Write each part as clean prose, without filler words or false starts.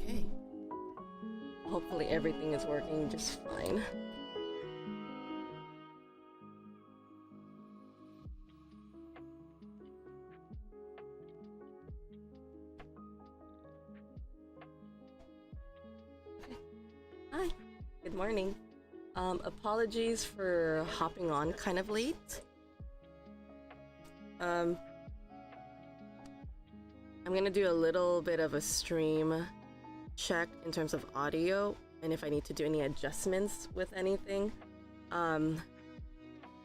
Okay. Hopefully everything is working just fine. Hi, good morning. Apologies for hopping on kind of late. I'm gonna do a little bit of a stream check in terms of audio and if I need to do any adjustments with anything.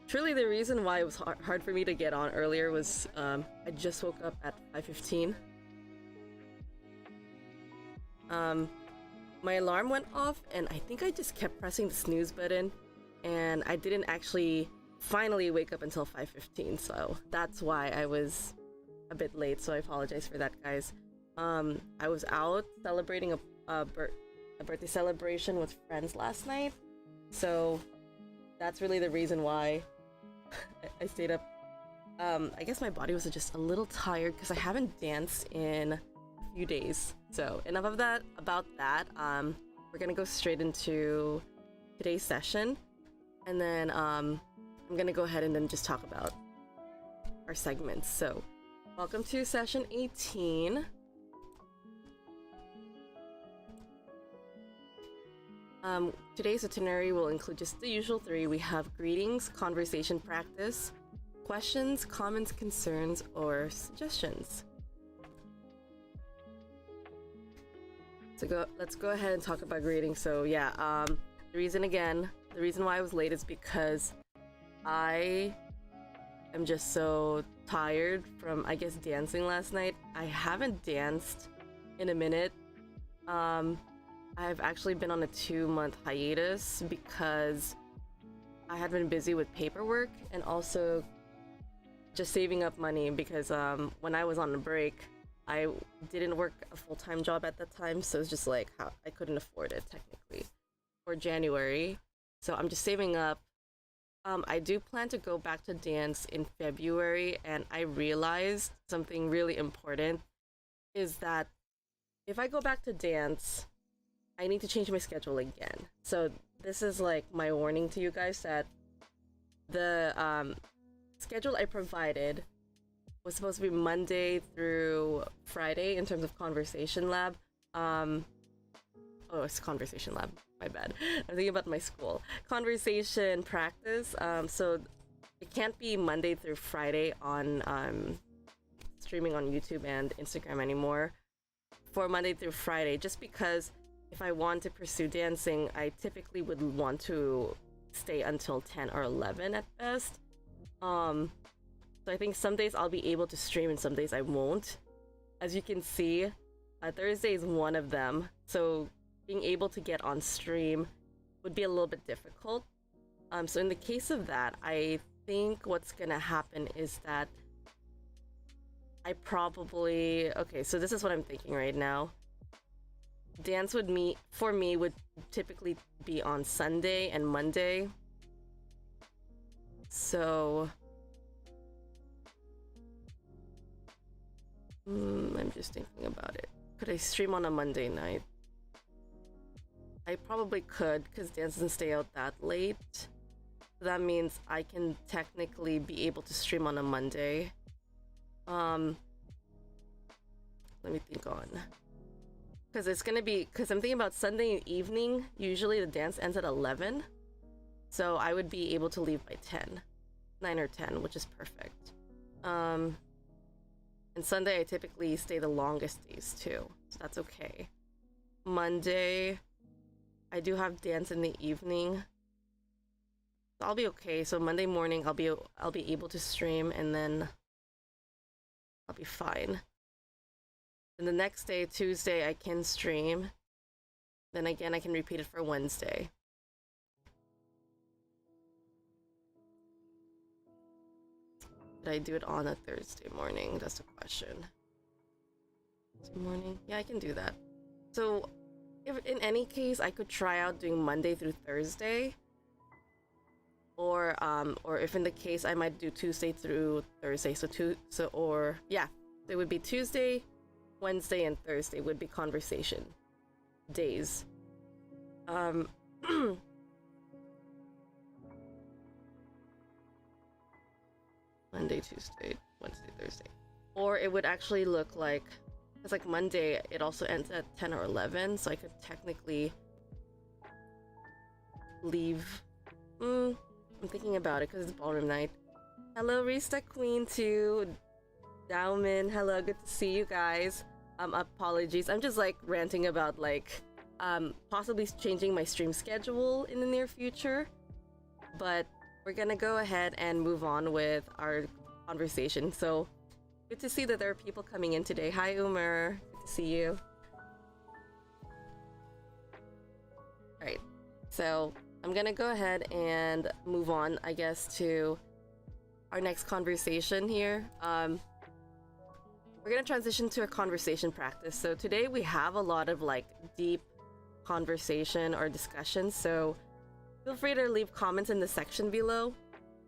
Truly the reason why it was hard for me to get on earlier was I just woke up at 5:15. My alarm went off and I think I just kept pressing the snooze button and I didn't actually finally wake up until 5:15, so that's why I was a bit late, so I apologize for that, guys. I was out celebrating a birthday celebration with friends last night, so that's really the reason why I stayed up. I guess my body was just a little tired because I haven't danced in a few days. So enough of that about that. We're gonna go straight into today's session, and then I'm gonna go ahead and then just talk about our segments. So welcome to session 18. Today's itinerary will include just the usual three. We have greetings, conversation practice, questions, comments, concerns, or suggestions. So let's go ahead and talk about greetings. So yeah, the reason why I was late is because I am just so tired from, I guess, dancing last night. I haven't danced in a minute. I've actually been on a 2-month hiatus because I had been busy with paperwork and also just saving up money because when I was on a break, I didn't work a full-time job at that time, so it's just like how I couldn't afford it technically for January. So I'm just saving up. I do plan to go back to dance in February, and I realized something really important is that if I go back to dance, I need to change my schedule again. So this is like my warning to you guys that the schedule I provided was supposed to be Monday through Friday in terms of conversation lab. Oh, it's conversation lab. My bad. I'm thinking about my school. Conversation practice. So it can't be Monday through Friday on streaming on YouTube and Instagram anymore. For Monday through Friday, just because if I want to pursue dancing, I typically would want to stay until 10 or 11 at best. So I think some days I'll be able to stream and some days I won't. As you can see, Thursday is one of them. So being able to get on stream would be a little bit difficult. So in the case of that, I think what's gonna happen is that I probably... Okay, so this is what I'm thinking right now. Dance would meet, for me, would typically be on Sunday and Monday. So... I'm just thinking about it. Could I stream on a Monday night? I probably could, because dance doesn't stay out that late. So that means I can technically be able to stream on a Monday. Let me think on. Because it's gonna be, because I'm thinking about Sunday evening, usually the dance ends at 11. So I would be able to leave by 10. 9 or 10, which is perfect. And Sunday I typically stay the longest days too, so that's okay. Monday, I do have dance in the evening. So I'll be okay. So Monday morning I'll be able to stream and then I'll be fine. And the next day, Tuesday, I can stream. Then again I can repeat it for Wednesday. Did I do it on a Thursday morning? That's the question. Thursday morning? Yeah, I can do that. So, if in any case, I could try out doing Monday through Thursday. Or if in the case, I might do Tuesday through Thursday. Yeah, it would be Tuesday, Wednesday, and Thursday would be conversation days. Monday, Tuesday, Wednesday, Thursday. Or it would actually look like, it's like Monday, it also ends at 10 or 11, so I could technically leave. I'm thinking about it because it's ballroom night. Hello, Resta Queen 2, Dowman, hello, good to see you guys. Apologies, I'm just like ranting about like, possibly changing my stream schedule in the near future, but we're gonna go ahead and move on with our conversation. So, good to see that there are people coming in today. Hi, Umar. Good to see you. Alright, so I'm gonna go ahead and move on, I guess, to our next conversation here. We're gonna transition to a conversation practice. So today we have a lot of like deep conversation or discussion, so feel free to leave comments in the section below.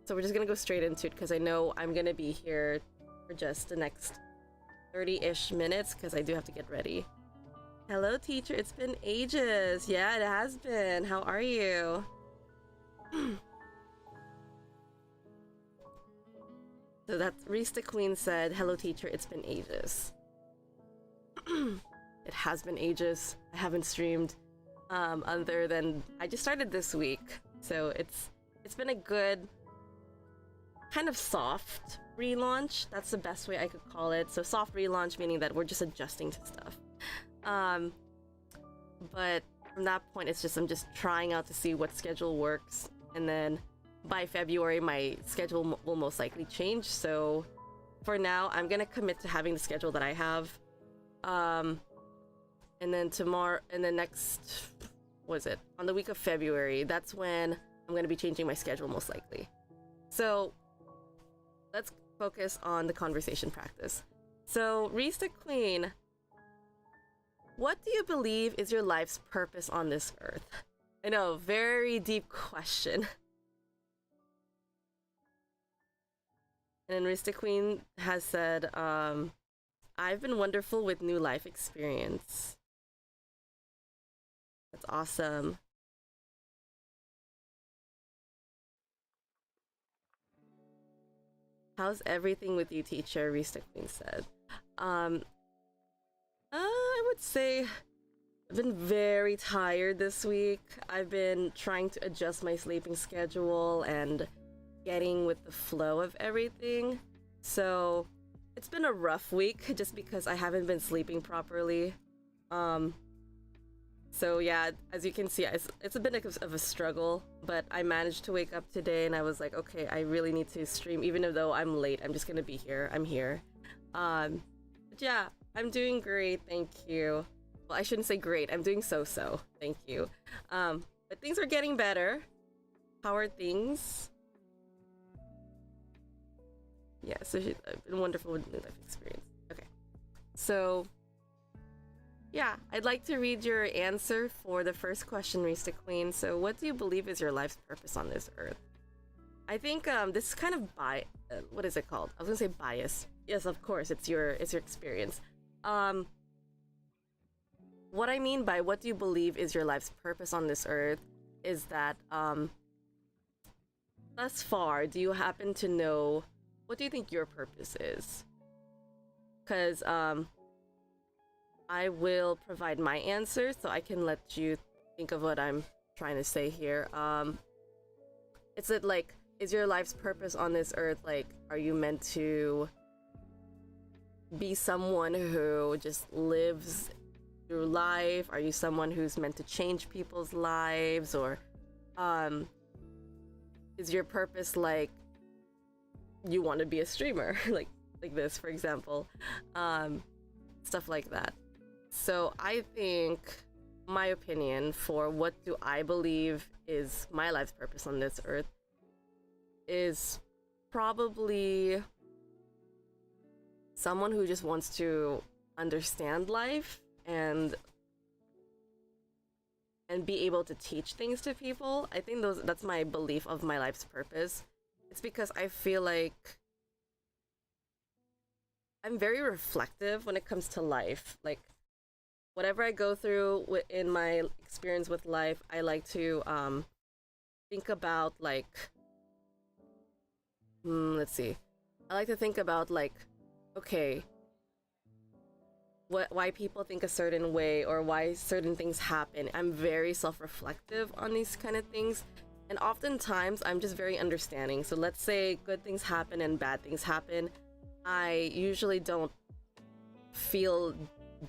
So we're just gonna go straight into it because I know I'm gonna be here for just the next 30-ish minutes because I do have to get ready. Hello, teacher. It's been ages. Yeah, it has been. How are you? So that's Resta Queen said, hello, teacher. It's been ages. It has been ages. I haven't streamed. Other than I just started this week, so it's been a good kind of soft relaunch. That's the best way I could call it. So soft relaunch meaning that we're just adjusting to stuff. But from that point, it's just I'm just trying out to see what schedule works, and then by February my schedule will most likely change. So for now, I'm gonna commit to having the schedule that I have. and then tomorrow, and then next, was it on the week of February? That's when I'm gonna be changing my schedule most likely. So let's focus on the conversation practice. So, Reese the Queen, what do you believe is your life's purpose on this earth? I know, very deep question. And Reese the Queen has said, I've been wonderful with new life experience. That's awesome. How's everything with you, teacher? Reese the Queen said. Um, I would say I've been very tired this week. I've been trying to adjust my sleeping schedule and getting with the flow of everything. So it's been a rough week just because I haven't been sleeping properly. So yeah, as you can see, it's a bit of a struggle, but I managed to wake up today and I was like, okay, I really need to stream, even though I'm late. I'm just gonna be here. I'm here. But yeah, I'm doing great, thank you. Well, I shouldn't say great. I'm doing so-so. Thank you. But things are getting better. How are things? Yeah, so I've been wonderful with new life experience. Okay, so yeah, I'd like to read your answer for the first question, Reese the Queen. So, what do you believe is your life's purpose on this earth? I think this is kind of what is it called? I was gonna say bias. Yes, of course, it's your experience. What I mean by what do you believe is your life's purpose on this earth is that thus far, do you happen to know what do you think your purpose is? Because I will provide my answer so I can let you think of what I'm trying to say here. Is it like, is your life's purpose on this earth like, are you meant to be someone who just lives through life? Are you someone who's meant to change people's lives? Or is your purpose like you want to be a streamer like this, for example? Stuff like that. So I think my opinion for what do I believe is my life's purpose on this earth is probably someone who just wants to understand life and be able to teach things to people. I think that's my belief of my life's purpose. It's because I feel like I'm very reflective when it comes to life. Like, whatever I go through in my experience with life, I like to think about like, let's see. I like to think about like, okay, why people think a certain way or why certain things happen. I'm very self-reflective on these kind of things, and oftentimes I'm just very understanding. So let's say good things happen and bad things happen. I usually don't feel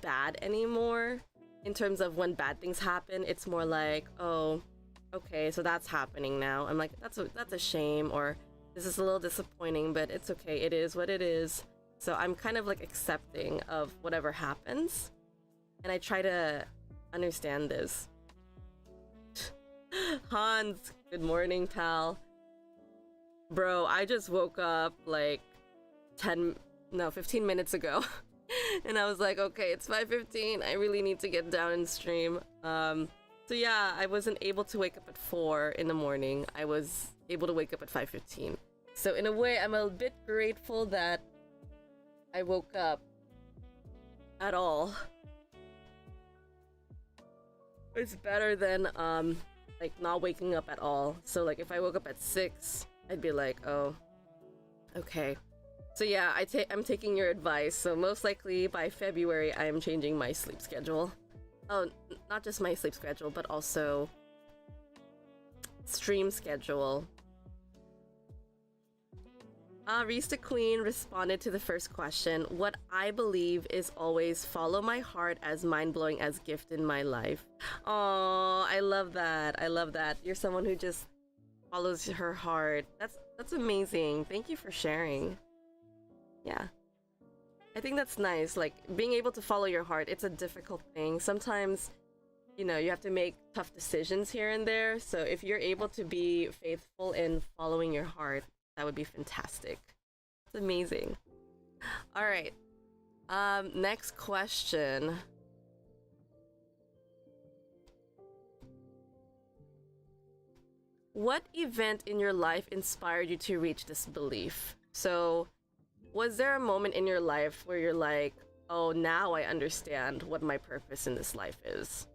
bad anymore in terms of when bad things happen. It's more like, oh, okay, so that's happening now. I'm like, that's a shame, or this is a little disappointing, but it's okay, it is what it is. So I'm kind of like accepting of whatever happens, and I try to understand this. Hans, good morning, pal. Bro, I just woke up like 15 minutes ago. And I was like, okay, it's 5:15. I really need to get down and stream. So yeah, I wasn't able to wake up at 4 in the morning. I was able to wake up at 5:15. So in a way, I'm a bit grateful that I woke up at all. It's better than like not waking up at all. So like if I woke up at 6, I'd be like, oh, okay. So yeah, I'm taking your advice. So most likely by February, I am changing my sleep schedule. Oh, not just my sleep schedule, but also stream schedule. Reese the Queen responded to the first question. What I believe is always follow my heart, as mind-blowing as gift in my life. Oh, I love that. I love that. You're someone who just follows her heart. That's amazing. Thank you for sharing. Yeah. I think that's nice. Like being able to follow your heart, it's a difficult thing. Sometimes, you have to make tough decisions here and there. So if you're able to be faithful in following your heart, that would be fantastic. It's amazing. All right. Next question. What event in your life inspired you to reach this belief? So, was there a moment in your life where you're like, oh, now I understand what my purpose in this life is?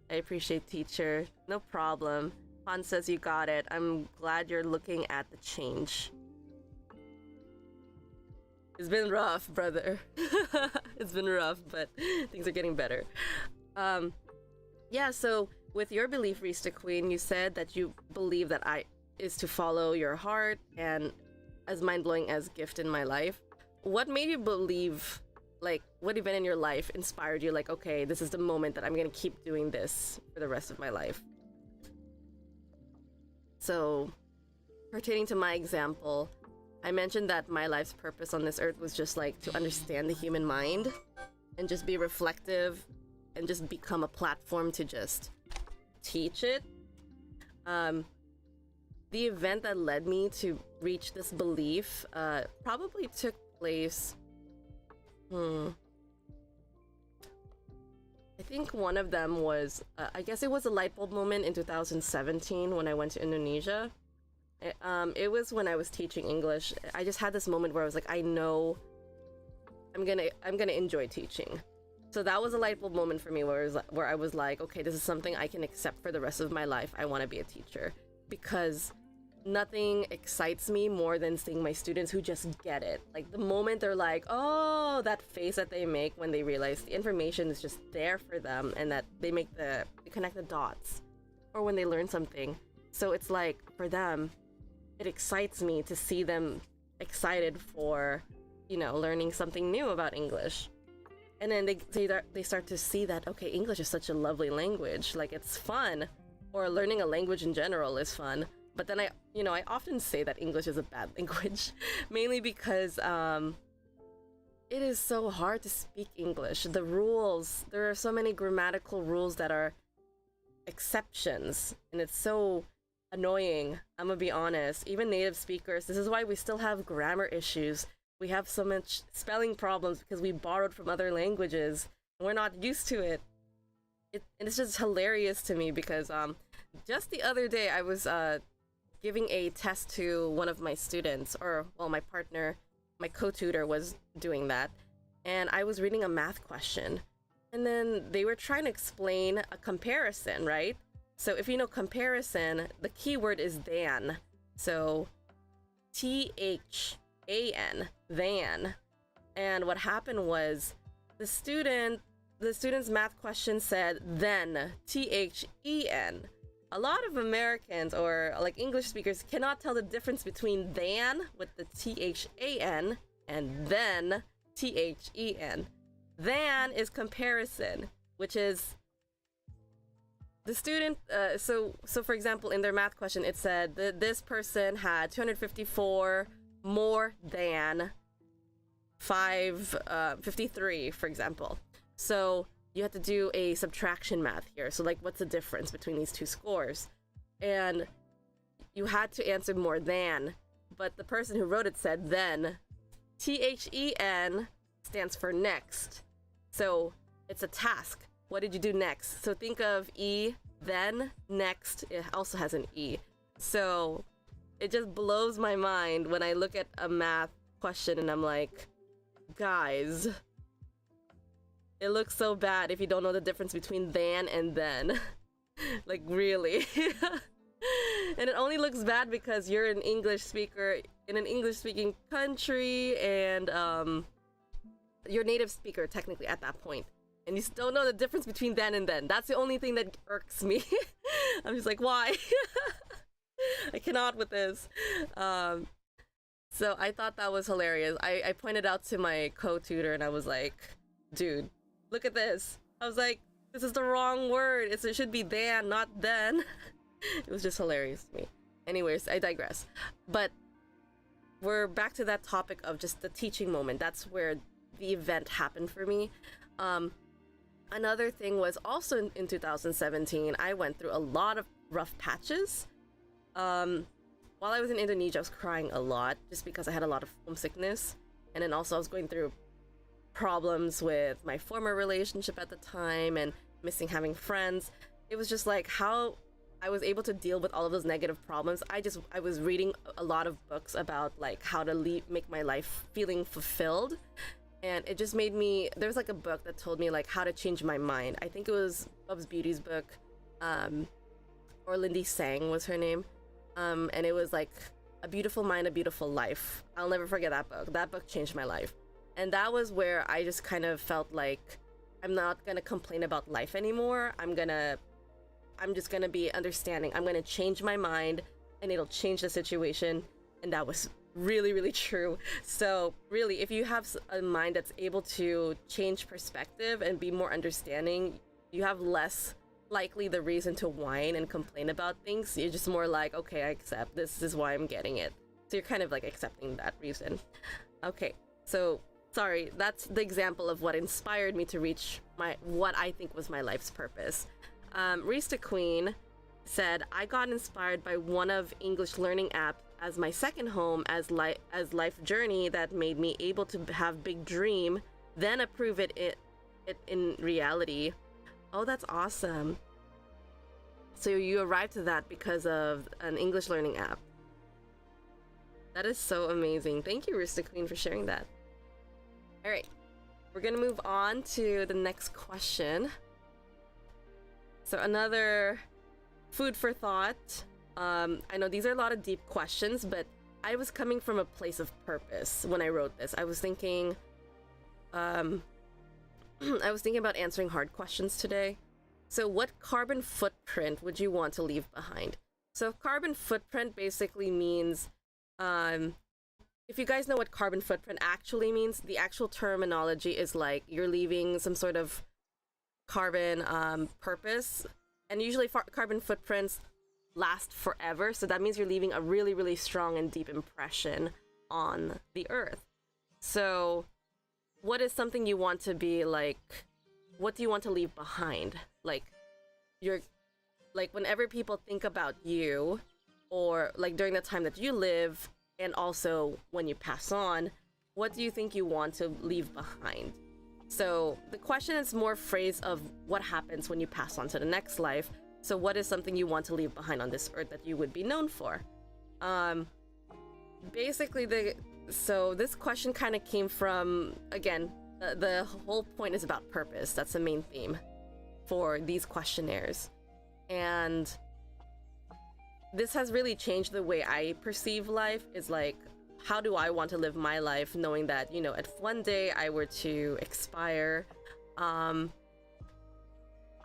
I appreciate teacher. No problem. Han says you got it. I'm glad you're looking at the change. It's been rough, brother. It's been rough, but things are getting better. Yeah, so with your belief, Rista Queen, you said that you believe that I is to follow your heart, and as mind-blowing as gift in my life. What made you believe, like, what event in your life inspired you, like, okay, this is the moment that I'm gonna keep doing this for the rest of my life? So, pertaining to my example, I mentioned that my life's purpose on this earth was just like to understand the human mind and just be reflective and just become a platform to just teach it. The event that led me to reach this belief probably took place. I think one of them was, I guess it was a light bulb moment in 2017 when I went to Indonesia. It was when I was teaching English. I just had this moment where I was like, I know I'm gonna enjoy teaching. So that was a light bulb moment for me where I was like, okay, this is something I can accept for the rest of my life. I want to be a teacher, because nothing excites me more than seeing my students who just get it. Like the moment they're like, oh, that face that they make when they realize the information is just there for them and that they connect the dots, or when they learn something. So it's like, for them, it excites me to see them excited for, learning something new about English. And then they start to see that, okay, English is such a lovely language, like it's fun, or learning a language in general is fun. But then I often say that English is a bad language, mainly because it is so hard to speak English. The rules, there are so many grammatical rules that are exceptions, and it's so annoying. I'm gonna be honest. Even native speakers, this is why we still have grammar issues. We have so much spelling problems because we borrowed from other languages and we're not used to it. It's just hilarious to me because just the other day I was giving a test to one of my students, or well, my partner, my co-tutor was doing that, and I was reading a math question, and then they were trying to explain a comparison, right? So if you know comparison, the keyword is than. So THAN, than. And what happened was the student's math question said then, THEN. A lot of Americans or like English speakers cannot tell the difference between than with the THAN and then, THEN. Than is comparison, which is the student, so for example, in their math question, it said that this person had 254 more than 553, for example. So you have to do a subtraction math here. So like, what's the difference between these two scores? And you had to answer more than, but the person who wrote it said then. THEN stands for next. So it's a task. What did you do next? So think of E, then, next. It also has an E. So it just blows my mind when I look at a math question and I'm like, guys, it looks so bad if you don't know the difference between than and then. Like, really? And it only looks bad because you're an English speaker in an English-speaking country, and you're a native speaker technically at that point. And you still don't know the difference between then and then. That's the only thing that irks me. I'm just like, why? I cannot with this. So I thought that was hilarious. I pointed out to my co-tutor and I was like, dude, look at this. I was like, this is the wrong word. It should be than, not then. It was just hilarious to me. Anyways, I digress. But we're back to that topic of just the teaching moment. That's where the event happened for me. Um, Another thing was also in 2017, I went through a lot of rough patches. While I was in Indonesia, I was crying a lot just because I had a lot of homesickness. And then also I was going through problems with my former relationship at the time and missing having friends. It was just like how I was able to deal with all of those negative problems. I was reading a lot of books about like how to make my life feeling fulfilled. And it just made me, there was like a book that told me like how to change my mind. I think it was Bubs Beauty's book, or Lindy Sang was her name. And it was like A Beautiful Mind, A Beautiful Life. I'll never forget that book. That book changed my life. And that was where I just kind of felt like I'm not gonna complain about life anymore. I'm just gonna be understanding. I'm gonna change my mind and it'll change the situation. And that was really, really true. So really, if you have a mind that's able to change perspective and be more understanding, you have less likely the reason to whine and complain about things. You're just more like, okay, I accept. This is why I'm getting it. So you're kind of like accepting that reason. Okay, so sorry, that's the example of what inspired me to reach what I think was my life's purpose. Rista Queen said, I got inspired by one of English learning app as my second home as life journey that made me able to have big dream, then approve it in reality. Oh, that's awesome. So you arrived to that because of an English learning app. That is so amazing. Thank you, Rista Queen, for sharing that. All right, we're gonna move on to the next question. So another food for thought. I know these are a lot of deep questions, but I was coming from a place of purpose when I wrote this. I was thinking about answering hard questions today. So what carbon footprint would you want to leave behind? So carbon footprint basically means, if you guys know what carbon footprint actually means, the actual terminology is like you're leaving some sort of carbon purpose. And usually carbon footprints last forever. So that means you're leaving a really, really strong and deep impression on the earth. So what is something you want to be like, what do you want to leave behind? Like whenever people think about you, or like during the time that you live, and also when you pass on, what do you think you want to leave behind? So the question is more phrased of what happens when you pass on to the next life. So what is something you want to leave behind on this earth that you would be known for? Basically, so this question kind of came from, again, the whole point is about purpose. That's the main theme for these questionnaires. And this has really changed the way I perceive life, is like, how do I want to live my life knowing that, you know, if one day I were to expire,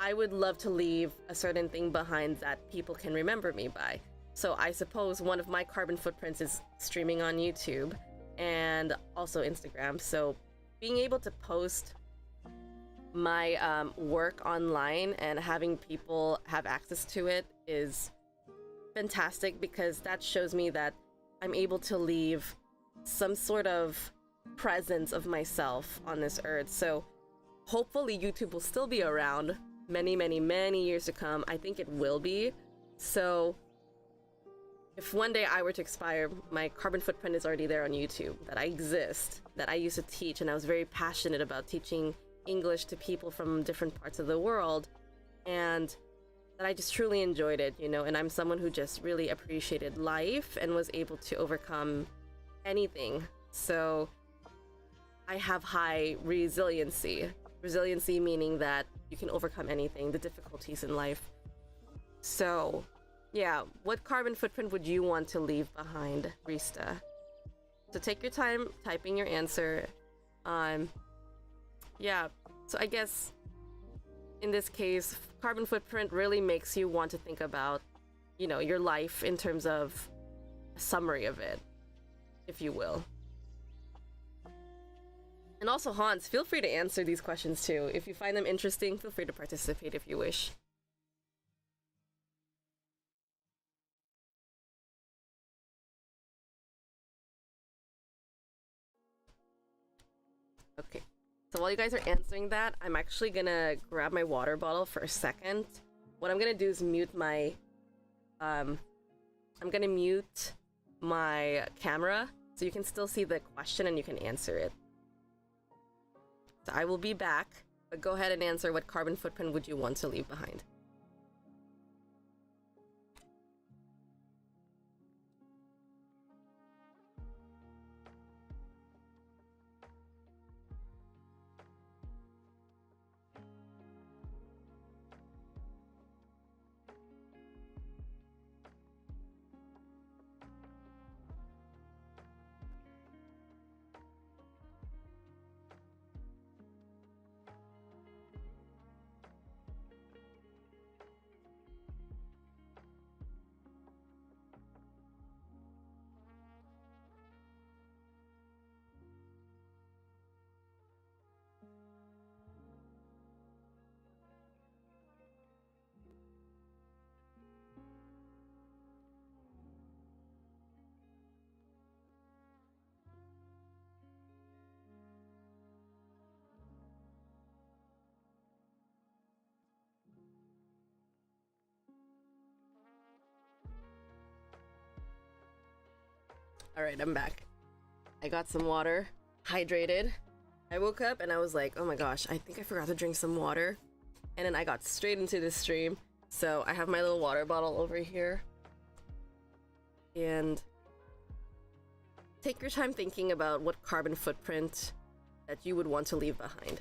I would love to leave a certain thing behind that people can remember me by. So I suppose one of my carbon footprints is streaming on YouTube and also Instagram. So being able to post my work online and having people have access to it is fantastic, because that shows me that I'm able to leave some sort of presence of myself on this earth. So hopefully YouTube will still be around many, many, many years to come. I think it will be. So if one day I were to expire, my carbon footprint is already there on YouTube, that I exist, that I used to teach, and I was very passionate about teaching English to people from different parts of the world, and that I just truly enjoyed it, you know, and I'm someone who just really appreciated life and was able to overcome anything. So I have high resiliency. Resiliency meaning that you can overcome anything, the difficulties in life. So yeah, what carbon footprint would you want to leave behind, Rista? So take your time typing your answer. Yeah, so I guess in this case, carbon footprint really makes you want to think about, you know, your life in terms of a summary of it, if you will. And also, Hans, feel free to answer these questions too. If you find them interesting, feel free to participate if you wish. So while you guys are answering that, I'm actually gonna grab my water bottle for a second. What I'm gonna do is mute my I'm gonna mute my camera so you can still see the question and you can answer it. So I will be back, but go ahead and answer, what carbon footprint would you want to leave behind? Alright, I'm back. I got some water, hydrated. I woke up and I was like, oh my gosh, I think I forgot to drink some water. And then I got straight into the stream. So I have my little water bottle over here. And take your time thinking about what carbon footprint that you would want to leave behind.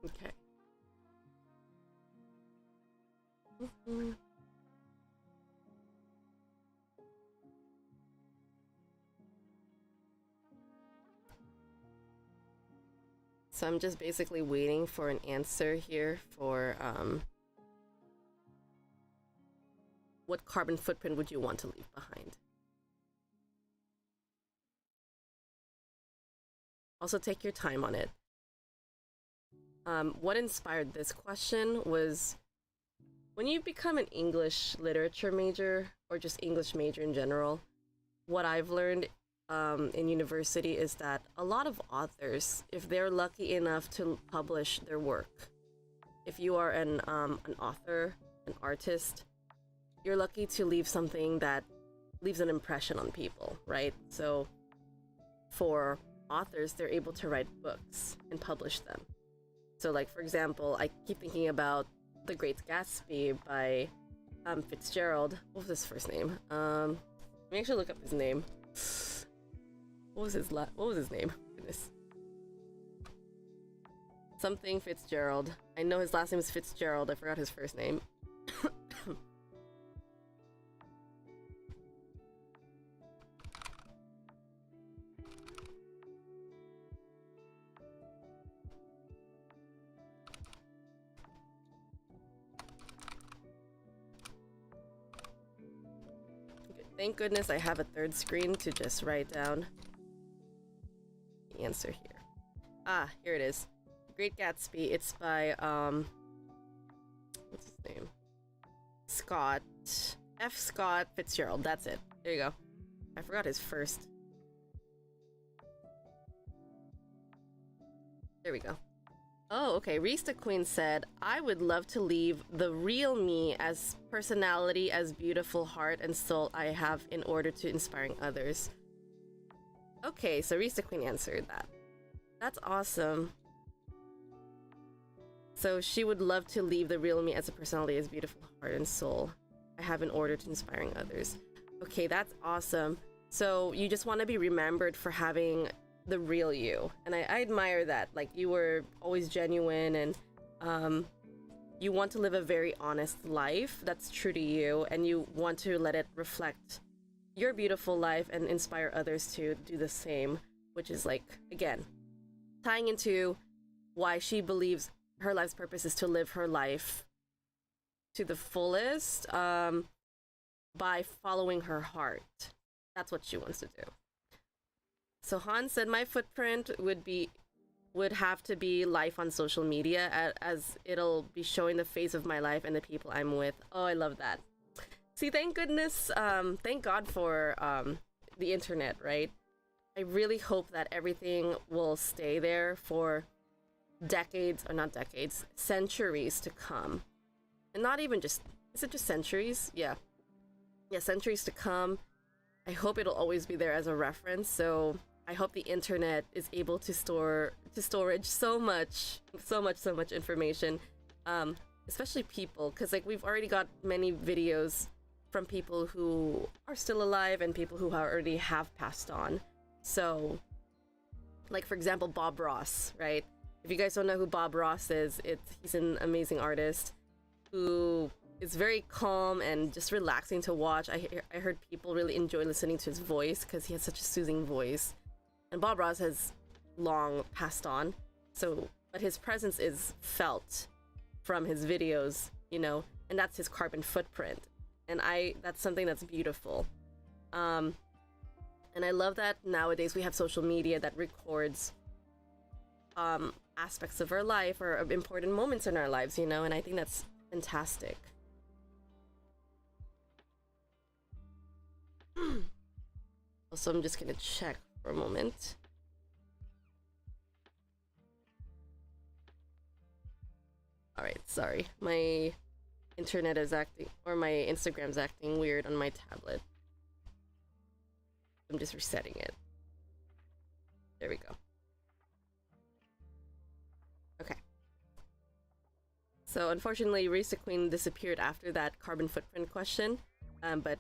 Okay. So I'm just basically waiting for an answer here for what carbon footprint would you want to leave behind? Also take your time on it. What inspired this question was, when you become an English literature major, or just English major in general, what I've learned in university is that a lot of authors, if they're lucky enough to publish their work, if you are an author, an artist, you're lucky to leave something that leaves an impression on people, right? So for authors, they're able to write books and publish them. So like, for example, I keep thinking about The Great Gatsby by Fitzgerald. What was his first name? Let me actually look up his name. What was his name? Goodness. Something Fitzgerald. I know his last name is Fitzgerald. I forgot his first name. Thank goodness I have a third screen to just write down the answer here. Ah, here it is. Great Gatsby. It's by, what's his name? F. Scott Fitzgerald. That's it. There you go. I forgot his first. There we go. Oh, okay. Reese the Queen said, I would love to leave the real me as personality, as beautiful heart and soul I have in order to inspiring others. Okay, so Reese the Queen answered that. That's awesome. So she would love to leave the real me as a personality, as beautiful heart and soul I have in order to inspiring others. Okay, that's awesome. So you just want to be remembered for having the real you, and I admire that. Like, you were always genuine, and you want to live a very honest life that's true to you, and you want to let it reflect your beautiful life and inspire others to do the same, which is, like, again, tying into why she believes her life's purpose is to live her life to the fullest by following her heart. That's what she wants to do. So Han said, my footprint would have to be life on social media, as it'll be showing the face of my life and the people I'm with. Oh, I love that. See, thank goodness, thank God for the internet, right? I really hope that everything will stay there for decades, or not decades, centuries to come. And not even just, is it just centuries? Yeah. Yeah, centuries to come. I hope it'll always be there as a reference. So I hope the internet is able to storage so much information, especially people, because like we've already got many videos from people who are still alive and people who already have passed on. So, like for example, Bob Ross, right? If you guys don't know who Bob Ross is, he's an amazing artist who is very calm and just relaxing to watch. I heard people really enjoy listening to his voice because he has such a soothing voice. And Bob Ross has long passed on, but his presence is felt from his videos, and that's his carbon footprint. And that's something that's beautiful. And I love that nowadays we have social media that records aspects of our life or of important moments in our lives, and I think that's fantastic. Also, I'm just gonna check for a moment. Alright, sorry. My internet is acting, or my Instagram's acting weird on my tablet. I'm just resetting it. There we go. Okay. So unfortunately, Risa Queen disappeared after that carbon footprint question, but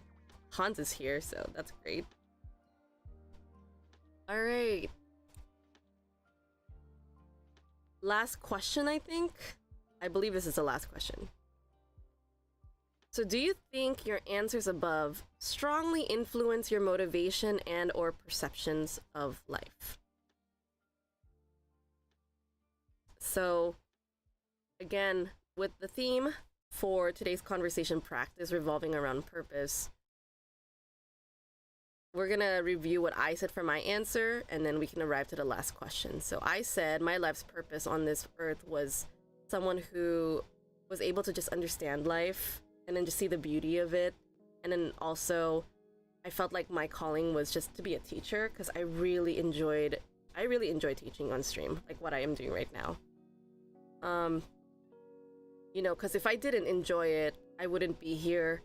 Hans is here, so that's great. All right. Last question, I think. I believe this is the last question. So do you think your answers above strongly influence your motivation and or perceptions of life? So again, with the theme for today's conversation practice revolving around purpose, we're gonna review what I said for my answer, and then we can arrive to the last question. So I said my life's purpose on this earth was someone who was able to just understand life and then just see the beauty of it. And then also I felt like my calling was just to be a teacher, because I really enjoy teaching on stream, like what I am doing right now. Because if I didn't enjoy it, I wouldn't be here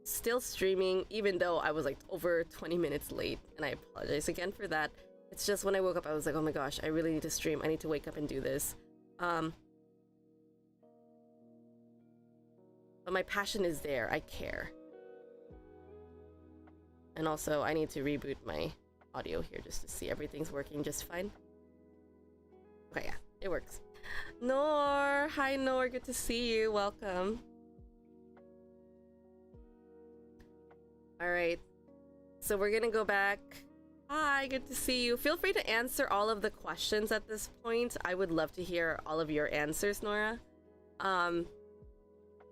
still streaming, even though I was like over 20 minutes late, and I apologize again for that. It's just when I woke up, I was like, oh my gosh, I really need to stream. I need to wake up and do this. But my passion is there. I care. And also, I need to reboot my audio here just to see everything's working just fine. Okay, yeah, it works. Noor! Hi, Noor. Good to see you. Welcome. Alright. So we're gonna go back. Hi, good to see you. Feel free to answer all of the questions at this point. I would love to hear all of your answers, Nora.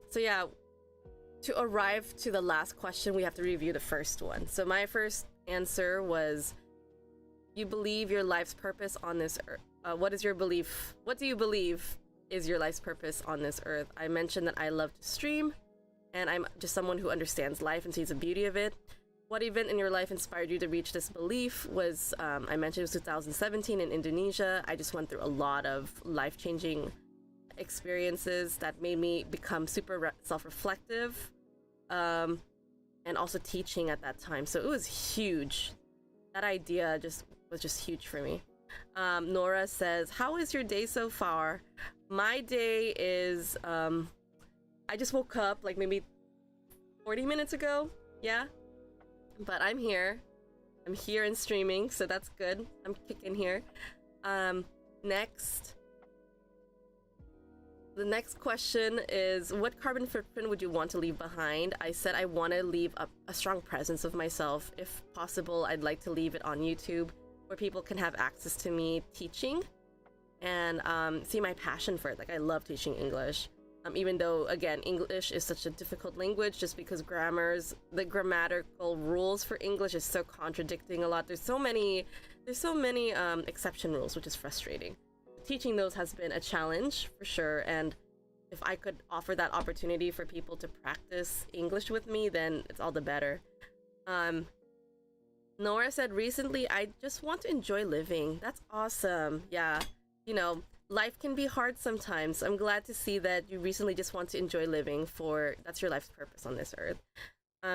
So yeah, to arrive to the last question, we have to review the first one. So my first answer was, you believe your life's purpose on this earth. What is your belief? What do you believe is your life's purpose on this earth? I mentioned that I love to stream, and I'm just someone who understands life and sees the beauty of it. What event in your life inspired you to reach this belief was, I mentioned it was 2017 in Indonesia. I just went through a lot of life-changing experiences that made me become super self-reflective, and also teaching at that time. So it was huge. That idea was just huge for me. Nora says, how is your day so far? My day is, I just woke up like maybe 40 minutes ago. Yeah. But I'm here. I'm here and streaming, so that's good. I'm kicking here. Next. The next question is, what carbon footprint would you want to leave behind? I said I want to leave a strong presence of myself. If possible, I'd like to leave it on YouTube, where people can have access to me teaching and see my passion for it. Like, I love teaching English. Even though, again, English is such a difficult language, just because the grammatical rules for English is so contradicting a lot. There's so many exception rules, which is frustrating. Teaching those has been a challenge for sure, and if I could offer that opportunity for people to practice English with me, then it's all the better. Um, Nora said recently, I just want to enjoy living. That's awesome. Yeah, you know, life can be hard sometimes. I'm glad to see that you recently just want to enjoy living for that's your life's purpose on this earth.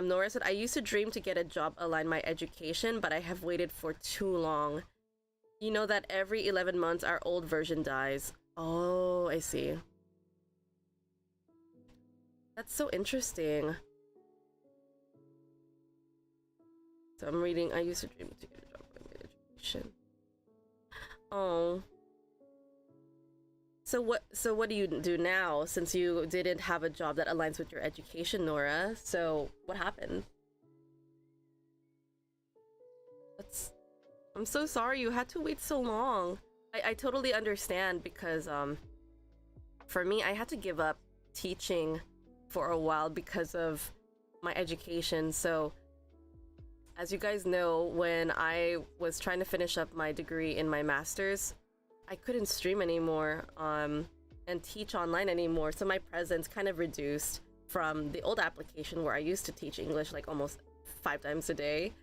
Nora said, I used to dream to get a job align my education, but I have waited for too long. You know that every 11 months our old version dies. Oh, I see. That's so interesting. So I'm reading, I used to dream to get a job align my education. Oh. So what do you do now since you didn't have a job that aligns with your education, Nora? So what happened? That's I'm so sorry you had to wait so long. I totally understand because for me I had to give up teaching for a while because of my education. So as you guys know, when I was trying to finish up my degree in my master's, I couldn't stream anymore and teach online anymore, so my presence kind of reduced from the old application where I used to teach English like almost 5 times a day.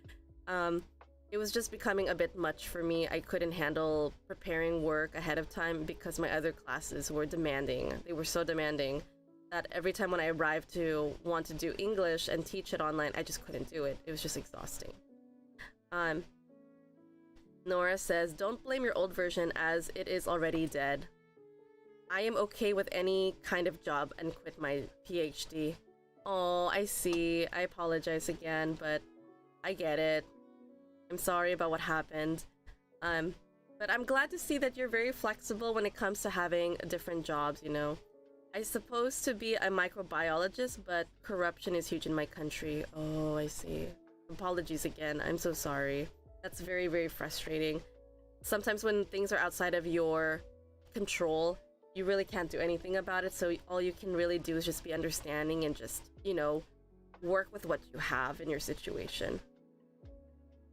It was just becoming a bit much for me. I couldn't handle preparing work ahead of time because my other classes were demanding. They were so demanding that every time when I arrived to want to do English and teach it online, I just couldn't do it. It was just exhausting. Nora says, don't blame your old version as it is already dead. I am okay with any kind of job and quit my PhD. Oh, I see. I apologize again, but I get it. I'm sorry about what happened. But I'm glad to see that you're very flexible when it comes to having different jobs, you know. I'm supposed to be a microbiologist, but corruption is huge in my country. Oh, I see. Apologies again. I'm so sorry. That's very, very frustrating. Sometimes when things are outside of your control, you really can't do anything about it. So all you can really do is just be understanding and just, you know, work with what you have in your situation.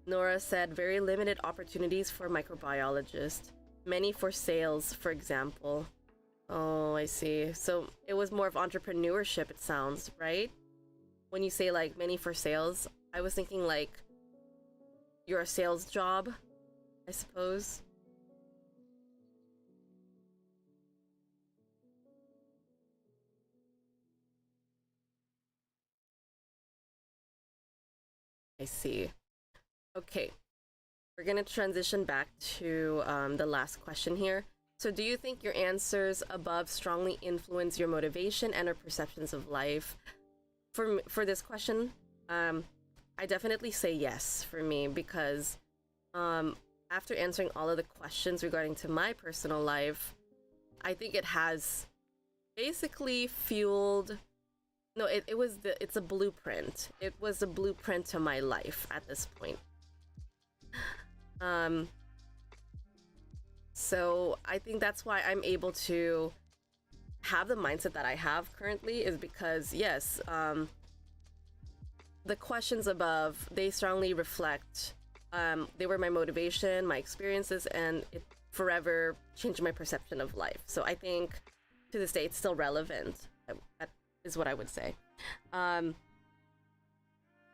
Nora said, very limited opportunities for microbiologists. Many for sales, for example. Oh, I see. So it was more of entrepreneurship, it sounds, right? When you say like many for sales, I was thinking like you're a sales job, I suppose. I see. Okay, we're gonna transition back to the last question here. So do you think your answers above strongly influence your motivation and or perceptions of life? For this question, I definitely say yes for me because after answering all of the questions regarding to my personal life, I think it has basically fueled no it's a blueprint. It was a blueprint to my life at this point. Um so I think that's why I'm able to have the mindset that I have currently is because yes, the questions above, they strongly reflect they were my motivation, my experiences, and it forever changed my perception of life. So I think to this day it's still relevant. That is what I would say.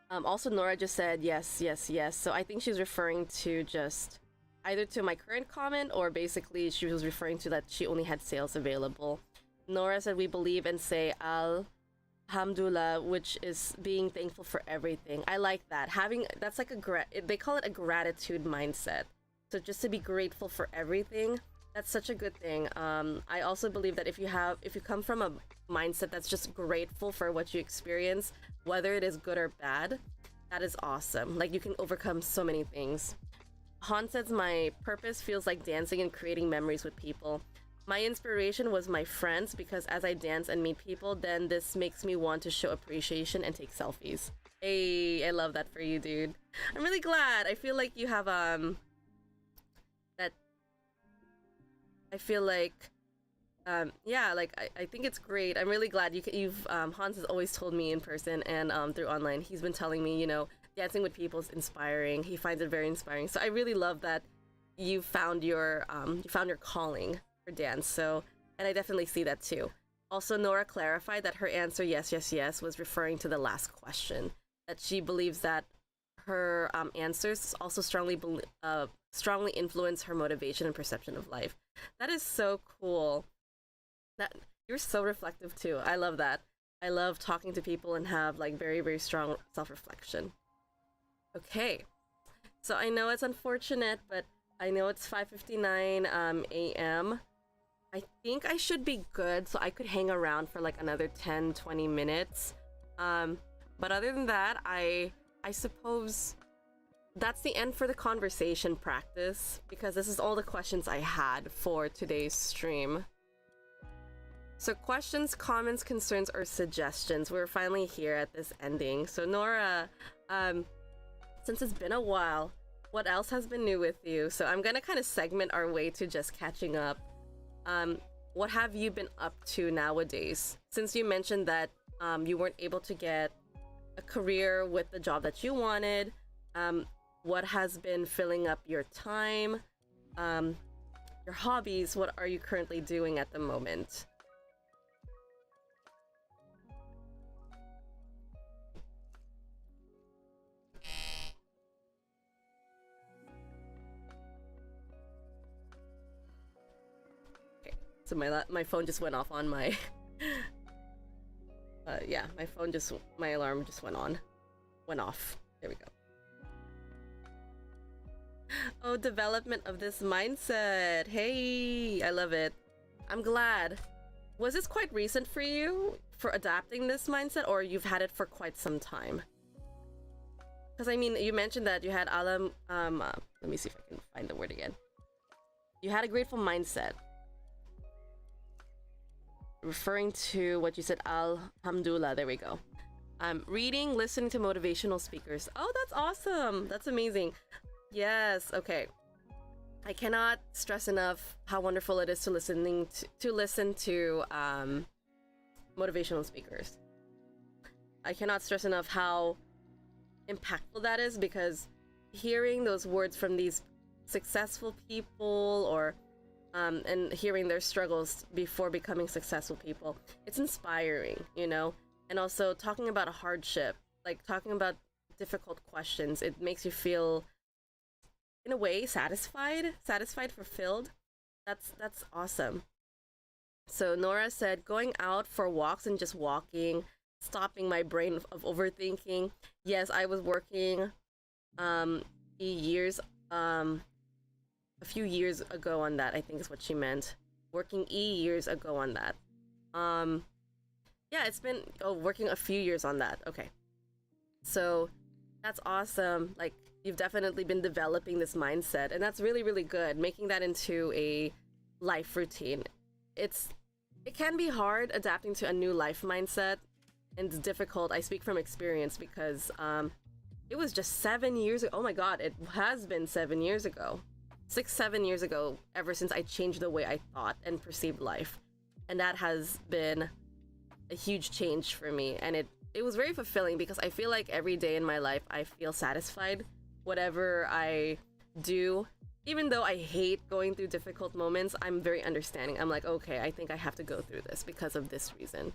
Also Nora just said yes, yes, yes. So I think she's referring to just either to my current comment or basically she was referring to that she only had sales available. Nora said we believe and say Alhamdulillah, which is being thankful for everything. I like that. Having that's like they call it a gratitude mindset. So just to be grateful for everything, that's such a good thing. I also believe that if you come from a mindset that's just grateful for what you experience, whether it is good or bad, that is awesome. Like you can overcome so many things. Han says my purpose feels like dancing and creating memories with people. My inspiration was my friends because as I dance and meet people, then this makes me want to show appreciation and take selfies. Hey, I love that for you, dude. I'm really glad. I feel like you have that I feel like yeah, like I think it's great. I'm really glad you've Hans has always told me in person and through online. He's been telling me, you know, dancing with people is inspiring. He finds it very inspiring. So I really love that you found your calling for dance. So, and I definitely see that too. Also, Nora clarified that her answer, yes, yes, yes, was referring to the last question. That she believes that her answers also strongly influence her motivation and perception of life. That is so cool. That you're so reflective too. I love that. I love talking to people and have like very, very strong self-reflection. Okay. So I know it's unfortunate, but I know it's 5:59 a.m. I think I should be good, so I could hang around for like another 10-20 minutes. But other than that, I suppose that's the end for the conversation practice, because this is all the questions I had for today's stream. So questions, comments, concerns, or suggestions. We're finally here at this ending. So Nora, since it's been a while, what else has been new with you? So I'm gonna kind of segment our way to just catching up. What have you been up to nowadays? Since you mentioned that you weren't able to get a career with the job that you wanted, what has been filling up your time? Your hobbies, what are you currently doing at the moment? So my phone just went off on my yeah, my alarm just went off. There we go. Oh, development of this mindset. Hey, I love it. I'm glad. Was this quite recent for you for adapting this mindset, or you've had it for quite some time? Because I mean, you mentioned that you had let me see if I can find the word again. You had a grateful mindset, referring to what you said, alhamdulillah. There we go. Reading, listening to motivational speakers. Oh, that's awesome. That's amazing. Yes. Okay. I cannot stress enough how wonderful it is to listen to motivational speakers. I cannot stress enough how impactful that is, because hearing those words from these successful people, or and hearing their struggles before becoming successful people, it's inspiring, you know? And also talking about a hardship, like talking about difficult questions, it makes you feel, in a way, satisfied, fulfilled. That's awesome. So Nora said, going out for walks and just walking, stopping my brain of overthinking. Yes, I was working a few years ago on that, I think is what she meant. Working years ago on that. Yeah, it's been working a few years on that. Okay. So that's awesome. Like, you've definitely been developing this mindset, and that's really, really good. Making that into a life routine. It can be hard adapting to a new life mindset, and it's difficult. I speak from experience, because it was just 7 years ago. Oh my god, it has been 7 years ago. 6-7 years ago, ever since I changed the way I thought and perceived life. And that has been a huge change for me, and it was very fulfilling, because I feel like every day in my life I feel satisfied. Whatever I do, even though I hate going through difficult moments, I'm very understanding. I'm like, okay, I think I have to go through this because of this reason.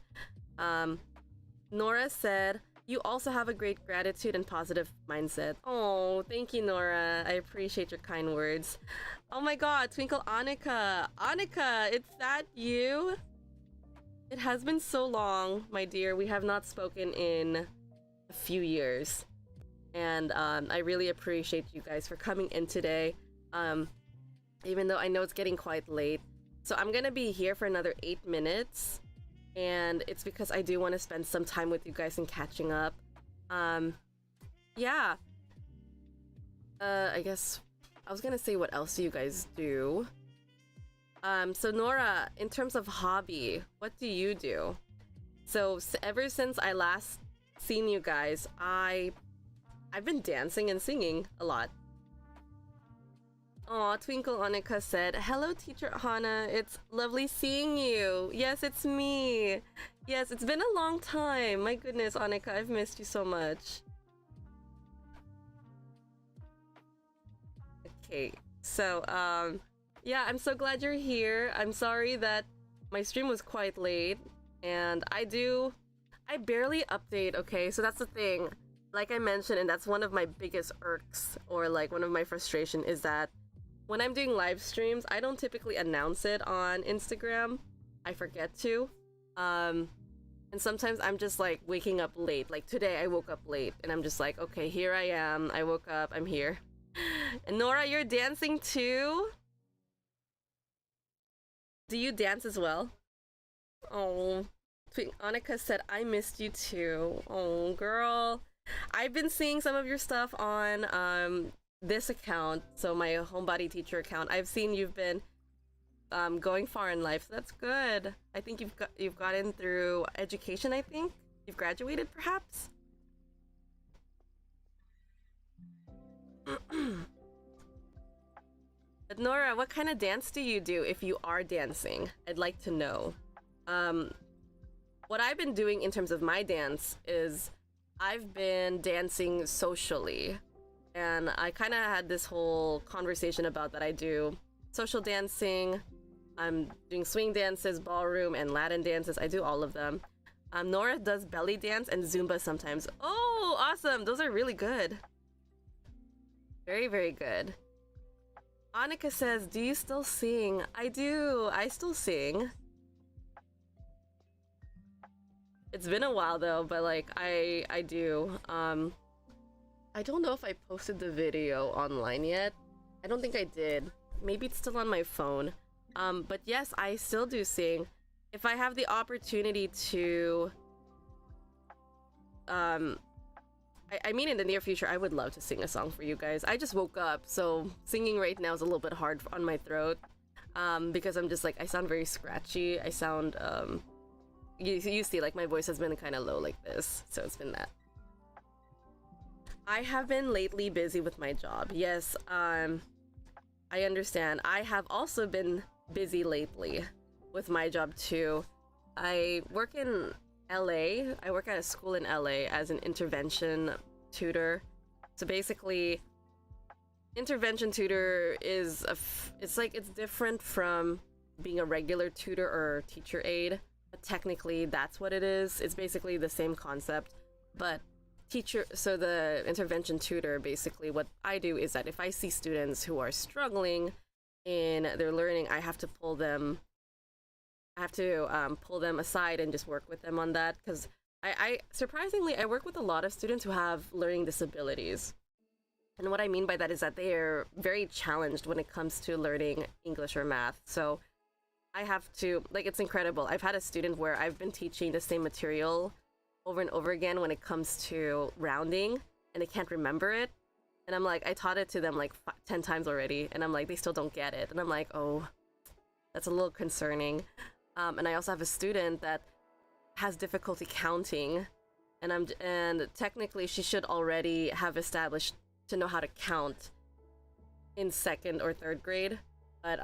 Nora said, you also have a great gratitude and positive mindset. Oh, thank you, Nora. I appreciate your kind words. Oh my god, Twinkle Annika. Annika, it's that you? It has been so long, my dear. We have not spoken in a few years. And I really appreciate you guys for coming in today. Even though I know it's getting quite late. So I'm gonna be here for another 8 minutes. And it's because I do want to spend some time with you guys and catching up. Yeah. I guess I was gonna say, what else do you guys do? So Nora, in terms of hobby, what do you do? So ever since I last seen you guys, I've been dancing and singing a lot. Aw, Twinkle Annika said, hello, Teacher Hana. It's lovely seeing you. Yes, it's me. Yes, it's been a long time. My goodness, Annika, I've missed you so much. Okay, so, yeah, I'm so glad you're here. I'm sorry that my stream was quite late. And I barely update, okay? So that's the thing. Like I mentioned, and that's one of my biggest irks, or like one of my frustration, is that when I'm doing live streams, I don't typically announce it on Instagram. I forget to. And sometimes I'm just like waking up late. Like today I woke up late and I'm just like, okay, here I am. I woke up, I'm here. And Nora, you're dancing too? Do you dance as well? Oh, Annika said, I missed you too. Oh, girl. I've been seeing some of your stuff on this account, so my Homebody teacher account. I've seen you've been going far in life, so that's good. I think you've gotten through education. I think you've graduated, perhaps. But Nora, what kind of dance do you do if you are dancing? I'd like to know. What I've been doing in terms of my dance is I've been dancing socially, and I kind of had this whole conversation about that. I do social dancing, I'm doing swing dances, ballroom, and Latin dances. I do all of them. Nora does belly dance and Zumba sometimes. Oh, awesome! Those are really good. Very, very good. Annika says, do you still sing? I do. I still sing. It's been a while though, but like I do. I don't know if I posted the video online yet. I don't think I did. Maybe it's still on my phone. But yes, I still do sing. If I have the opportunity to, I mean in the near future, I would love to sing a song for you guys. I just woke up, so singing right now is a little bit hard on my throat. Because I'm just like, I sound very scratchy. I sound, you see, like my voice has been kind of low like this, so it's been that. I have been lately busy with my job. Yes, I understand. I have also been busy lately with my job too. I work in LA. I work at a school in LA as an intervention tutor. So basically, intervention tutor is it's different from being a regular tutor or teacher aide. But technically, that's what it is. It's basically the same concept, but so the intervention tutor, basically what I do is that if I see students who are struggling in their learning, I have to pull them aside and just work with them on that, because I surprisingly, I work with a lot of students who have learning disabilities. And what I mean by that is that they are very challenged when it comes to learning English or math. So I have to, like, it's incredible. I've had a student where I've been teaching the same material over and over again when it comes to rounding, and they can't remember it. And I'm like, I taught it to them like 10 times already, and I'm like, they still don't get it. And I'm like, oh, that's a little concerning. And I also have a student that has difficulty counting, and technically she should already have established to know how to count in 2nd or 3rd grade, but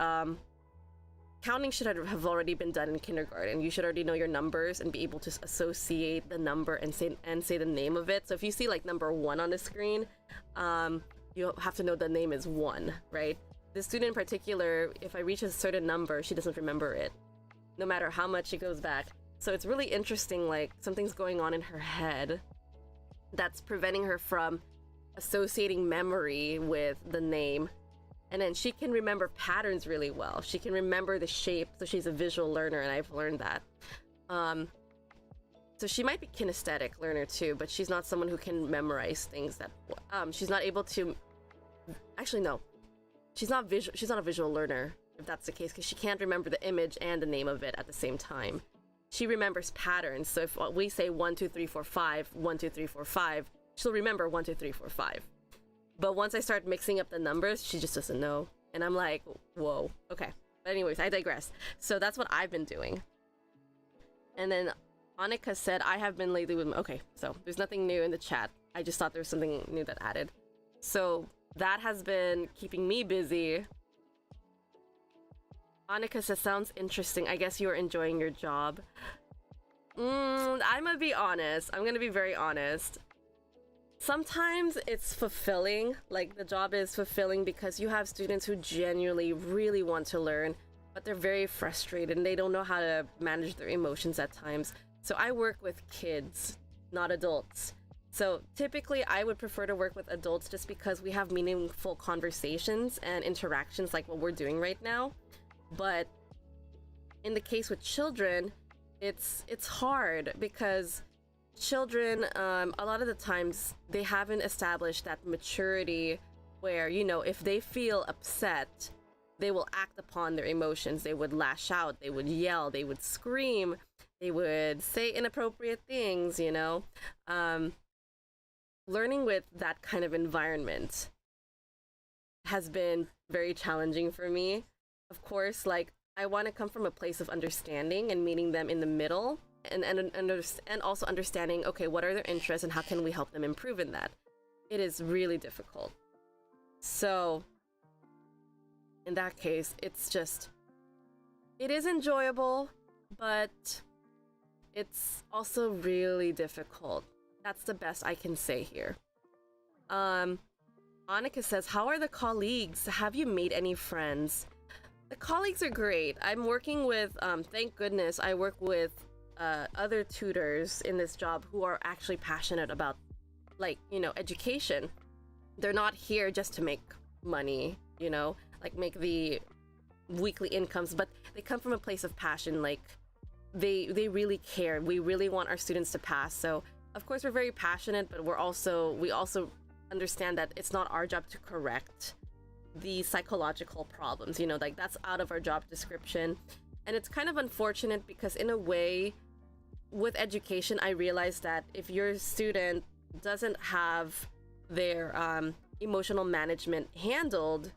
counting should have already been done in kindergarten. You should already know your numbers and be able to associate the number and say the name of it. So if you see like number 1 on the screen, you have to know the name is 1, right? This student in particular, if I reach a certain number, she doesn't remember it, no matter how much she goes back. So it's really interesting, like something's going on in her head that's preventing her from associating memory with the name. And then she can remember patterns really well. She can remember the shape, so she's a visual learner, and I've learned that. So she might be kinesthetic learner too, but she's not someone who can memorize things that she's not able to. Actually, no, she's not a visual learner, if that's the case, because she can't remember the image and the name of it at the same time. She remembers patterns. So if we say 1, 2, 3, 4, 5, 1, 2, 3, 4, 5, she'll remember 1, 2, 3, 4, 5. But once I start mixing up the numbers, she just doesn't know. And I'm like, whoa, okay. But anyways, I digress. So that's what I've been doing. And then Annika said, I have been lately with... Okay, so there's nothing new in the chat. I just thought there was something new that added. So that has been keeping me busy. Annika says, sounds interesting. I guess you are enjoying your job. I'm gonna be honest. I'm gonna be very honest. Sometimes it's fulfilling, like the job is fulfilling because you have students who genuinely really want to learn, but they're very frustrated and they don't know how to manage their emotions at times. So I work with kids, not adults. So typically I would prefer to work with adults just because we have meaningful conversations and interactions like what we're doing right now. But in the case with children, it's hard because children, a lot of the times they haven't established that maturity where, you know, if they feel upset, they will act upon their emotions. They would lash out, they would yell, they would scream, they would say inappropriate things, you know. Learning with that kind of environment has been very challenging for me. Of course, like, I want to come from a place of understanding and meeting them in the middle, and also understanding, okay, what are their interests and how can we help them improve in that. It is really difficult. So in that case, it is enjoyable, but it's also really difficult. That's the best I can say here. Annika says, how are the colleagues? Have you made any friends? The colleagues are great. I'm working with, thank goodness, I work with other tutors in this job who are actually passionate about, like, you know, education. They're not here just to make money, you know, like make the weekly incomes, but they come from a place of passion. Like, they really care. We really want our students to pass. So of course we're very passionate, but we also understand that it's not our job to correct the psychological problems, you know, like that's out of our job description. And it's kind of unfortunate because in a way with education, I realized that if your student doesn't have their emotional management handled,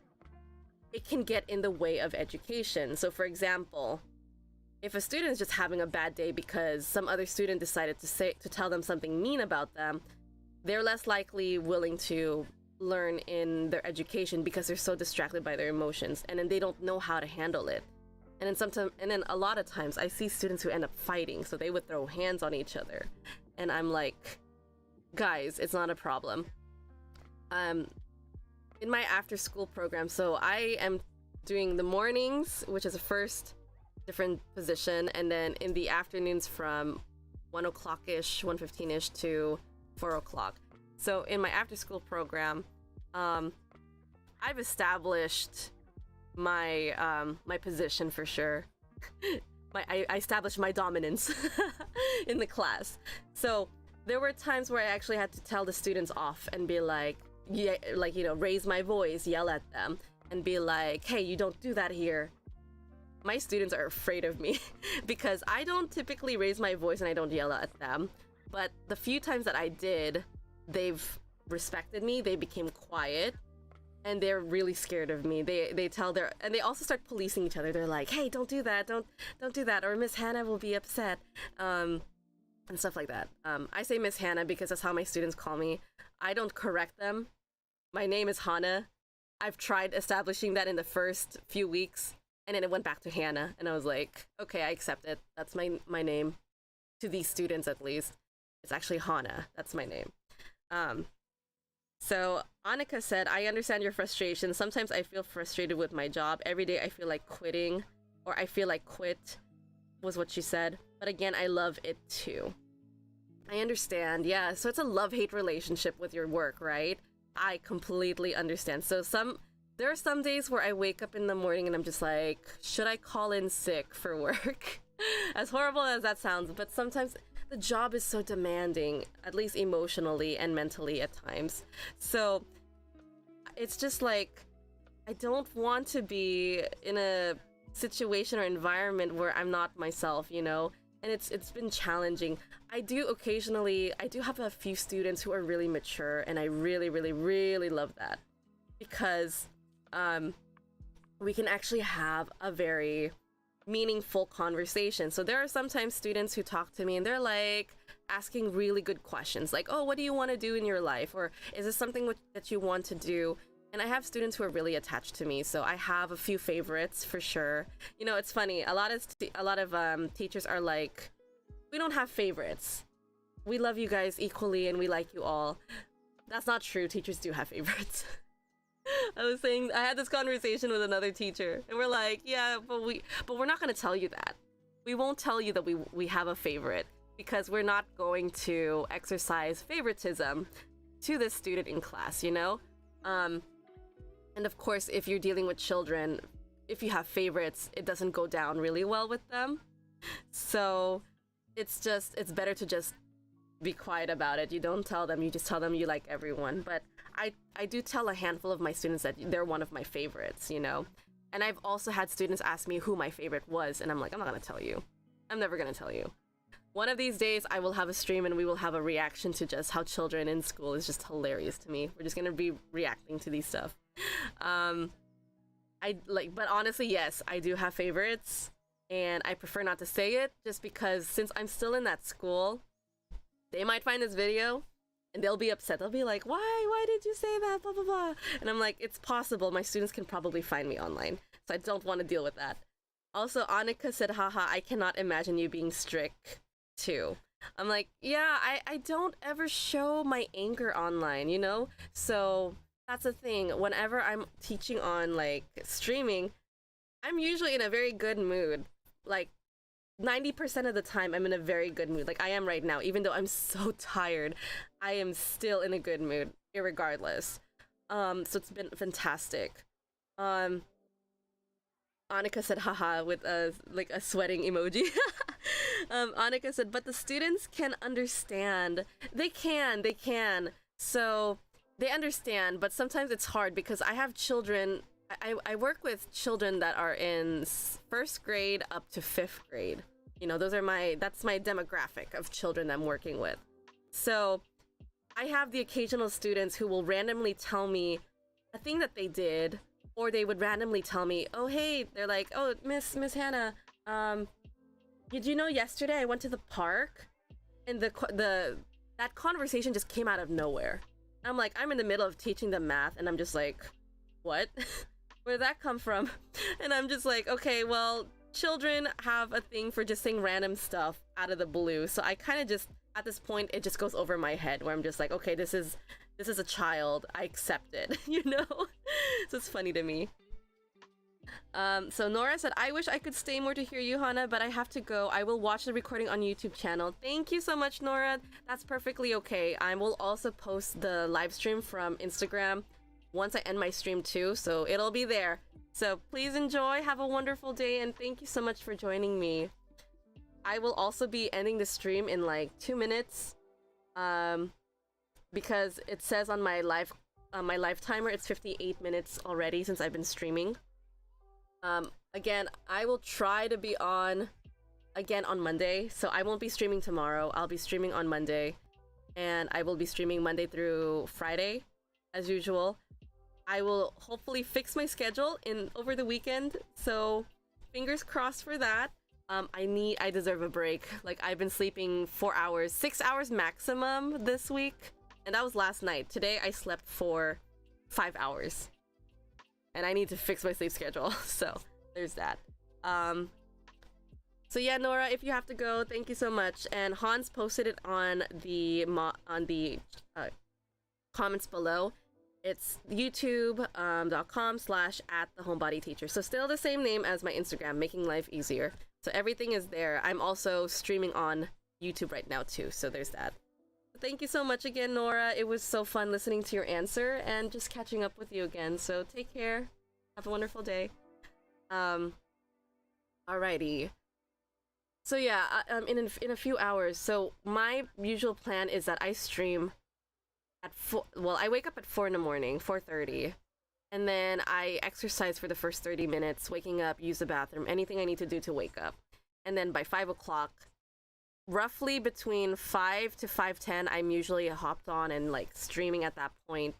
it can get in the way of education. So for example, if a student is just having a bad day because some other student decided to tell them something mean about them, they're less likely willing to learn in their education because they're so distracted by their emotions, and then they don't know how to handle it. And then a lot of times I see students who end up fighting, so they would throw hands on each other. And I'm like, guys, it's not a problem. In my after school program, so I am doing the mornings, which is a first different position, and then in the afternoons from 1 o'clock-ish, 1:15-ish to 4 o'clock. So in my after school program, I've established my my position for sure. I established my dominance in the class. So there were times where I actually had to tell the students off and be like, yeah, like, you know, raise my voice, yell at them, and be like, hey, you don't do that here. My students are afraid of me because I don't typically raise my voice and I don't yell at them. But the few times that I did, they've respected me, they became quiet, and they're really scared of me. They also start policing each other. They're like, hey, don't do that, don't do that, or Miss Hannah will be upset, and stuff like that. I say Miss Hannah because that's how my students call me. I don't correct them. My name is Hannah. I've tried establishing that in the first few weeks, and then it went back to Hannah, and I was like, okay, I accept it. That's my name. To these students, at least. It's actually Hannah. That's my name. So Annika said, I understand your frustration. Sometimes I feel frustrated with my job. Every day I feel like quitting, or I feel like quit, was what she said. But again, I love it too. I understand. Yeah, so it's a love-hate relationship with your work, right? I completely understand. So there are some days where I wake up in the morning and I'm just like, should I call in sick for work? As horrible as that sounds, but sometimes the job is so demanding, at least emotionally and mentally at times. So it's just like, I don't want to be in a situation or environment where I'm not myself, you know? And it's been challenging. I do have a few students who are really mature, and I really, really, really love that. Because we can actually have a very meaningful conversation. So there are sometimes students who talk to me and they're like asking really good questions, like, oh, what do you want to do in your life, or is this something that you want to do? And I have students who are really attached to me, so I have a few favorites for sure. You know, it's funny, a lot of teachers are like, we don't have favorites, we love you guys equally and we like you all. That's not true. Teachers do have favorites. I was saying I had this conversation with another teacher, and we're like, yeah, but we're not gonna tell you that. We won't tell you that we have a favorite because we're not going to exercise favoritism to this student in class, you know? And of course, if you're dealing with children, if you have favorites, it doesn't go down really well with them. So it's better to just be quiet about it. You don't tell them, you just tell them you like everyone. But I do tell a handful of my students that they're one of my favorites, you know? And I've also had students ask me who my favorite was, and I'm like, I'm not gonna tell you. I'm never gonna tell you. One of these days, I will have a stream and we will have a reaction to just how children in school is just hilarious to me. We're just gonna be reacting to these stuff. But honestly, yes, I do have favorites, and I prefer not to say it just because since I'm still in that school, they might find this video and they'll be upset. They'll be like, why did you say that, blah, blah, blah. And I'm like, it's possible. My students can probably find me online, so I don't want to deal with that. Also, Annika said, haha, I cannot imagine you being strict too. I'm like, yeah, I don't ever show my anger online, you know? So that's the thing. Whenever I'm teaching on like streaming, I'm usually in a very good mood. Like 90% of the time I'm in a very good mood. Like I am right now. Even though I'm so tired, I am still in a good mood irregardless. So it's been fantastic. Annika said haha with a sweating emoji. Annika said, but the students can understand. They can. So they understand, but sometimes it's hard because I have children. I work with children that are in first grade up to 5th grade. You know, that's my demographic of children I'm working with. So I have the occasional students who will randomly tell me a thing that they did, or they would randomly tell me, oh, hey, they're like, oh, Miss Hannah, did you know yesterday I went to the park? And that conversation just came out of nowhere. I'm like, I'm in the middle of teaching them math, and I'm just like, what? Where'd that come from? And I'm just like, okay, well, children have a thing for just saying random stuff out of the blue. So I kind of just, at this point, it just goes over my head where I'm just like, okay, this is a child. I accept it, you know? So it's funny to me. So Nora said, I wish I could stay more to hear you, Hannah, but I have to go. I will watch the recording on YouTube channel. Thank you so much, Nora. That's perfectly okay. I will also post the live stream from Instagram once I end my stream too, so it'll be there. So please enjoy, have a wonderful day, and thank you so much for joining me. I will also be ending the stream in like 2 minutes, because it says on my live timer it's 58 minutes already since I've been streaming. Again, I will try to be on again on Monday, so I won't be streaming tomorrow. I'll be streaming on Monday, and I will be streaming Monday through Friday as usual. I will hopefully fix my schedule over the weekend, so fingers crossed for that. I deserve a break. Like, I've been sleeping 4 hours, 6 hours maximum this week, and that was last night. Today I slept for 5 hours, and I need to fix my sleep schedule. So there's that. So yeah, Nora, if you have to go, thank you so much. And Hans posted it on the comments below. It's youtube.com/@thehomebodyteacher. So still the same name as my Instagram, making life easier. So everything is there. I'm also streaming on YouTube right now too, so there's that. Thank you so much again, Nora. It was so fun listening to your answer and just catching up with you again. So take care. Have a wonderful day. Alrighty. So yeah, in a few hours. So my usual plan is that I stream at 4. Well, I wake up at 4 in the morning, 4:30, and then I exercise for the first 30 minutes, waking up, use the bathroom, anything I need to do to wake up, and then by 5 o'clock, roughly between 5 to 5:10, I'm usually hopped on and like streaming at that point.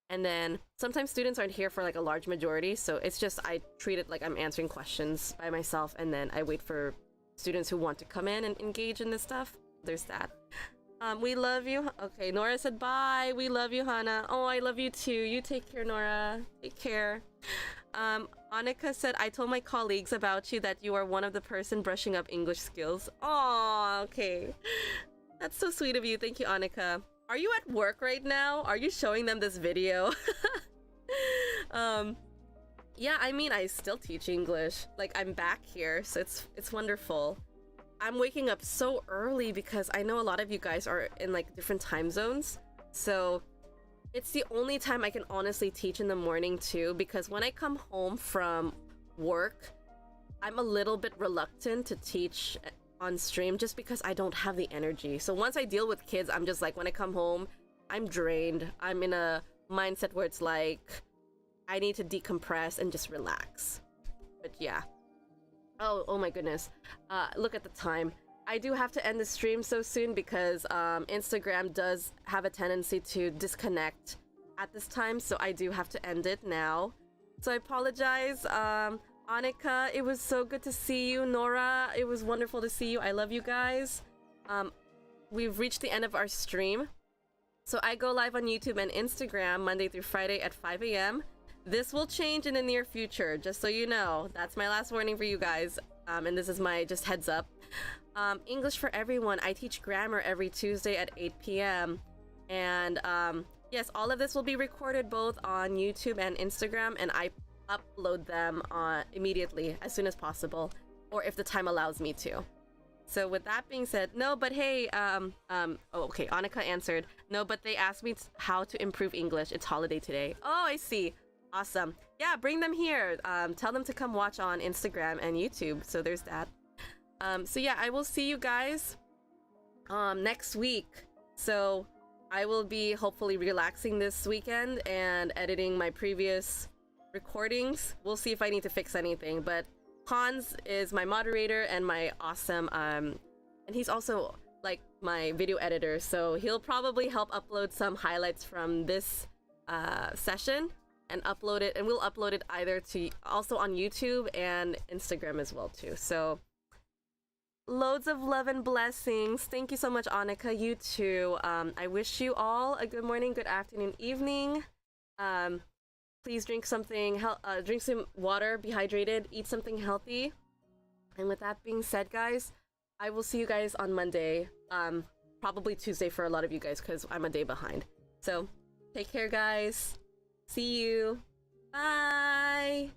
And then sometimes students aren't here for like a large majority, so it's just I treat it like I'm answering questions by myself, and then I wait for students who want to come in and engage in this stuff. There's that. We love you. Okay, Nora said bye. We love you, Hannah. Oh, I love you too. You take care, Nora. Take care. Annika said, I told my colleagues about you that you are one of the person brushing up English skills. Oh, okay. That's so sweet of you. Thank you, Annika. Are you at work right now? Are you showing them this video? um, yeah, I mean, I still teach English. Like, I'm back here, so it's wonderful. I'm waking up so early because I know a lot of you guys are in like different time zones. So it's the only time I can honestly teach in the morning too, because when I come home from work, I'm a little bit reluctant to teach on stream just because I don't have the energy. So once I deal with kids, I'm just like, when I come home, I'm drained. I'm in a mindset where it's like, I need to decompress and just relax. But yeah. Oh my goodness. Look at the time. I do have to end the stream so soon because Instagram does have a tendency to disconnect at this time, so I do have to end it now. So I apologize. Annika, it was so good to see you. Nora, it was wonderful to see you. I love you guys. We've reached the end of our stream. So I go live on YouTube and Instagram Monday through Friday at 5 a.m. This will change in the near future, just so you know. That's my last warning for you guys. And this is my just heads up. English for everyone. I teach grammar every Tuesday at 8 p.m. And yes, all of this will be recorded both on YouTube and Instagram, and I upload them immediately as soon as possible, or if the time allows me to. So with that being said, no, but hey, okay, Annika answered. No, but they asked me how to improve English. It's holiday today. Oh, I see. Awesome. Yeah, bring them here. Tell them to come watch on Instagram and YouTube. So there's that. So yeah, I will see you guys next week. So I will be hopefully relaxing this weekend and editing my previous recordings. We'll see if I need to fix anything, but Hans is my moderator and my awesome and he's also like my video editor, so he'll probably help upload some highlights from this session and upload it, and we'll upload it either to also on YouTube and Instagram as well too. So loads of love and blessings. Thank you so much, Annika. You too. I wish you all a good morning, good afternoon, evening. Please drink something, drink some water, be hydrated, eat something healthy. And with that being said, guys, I will see you guys on Monday. Probably Tuesday for a lot of you guys because I'm a day behind. So take care, guys. See you. Bye.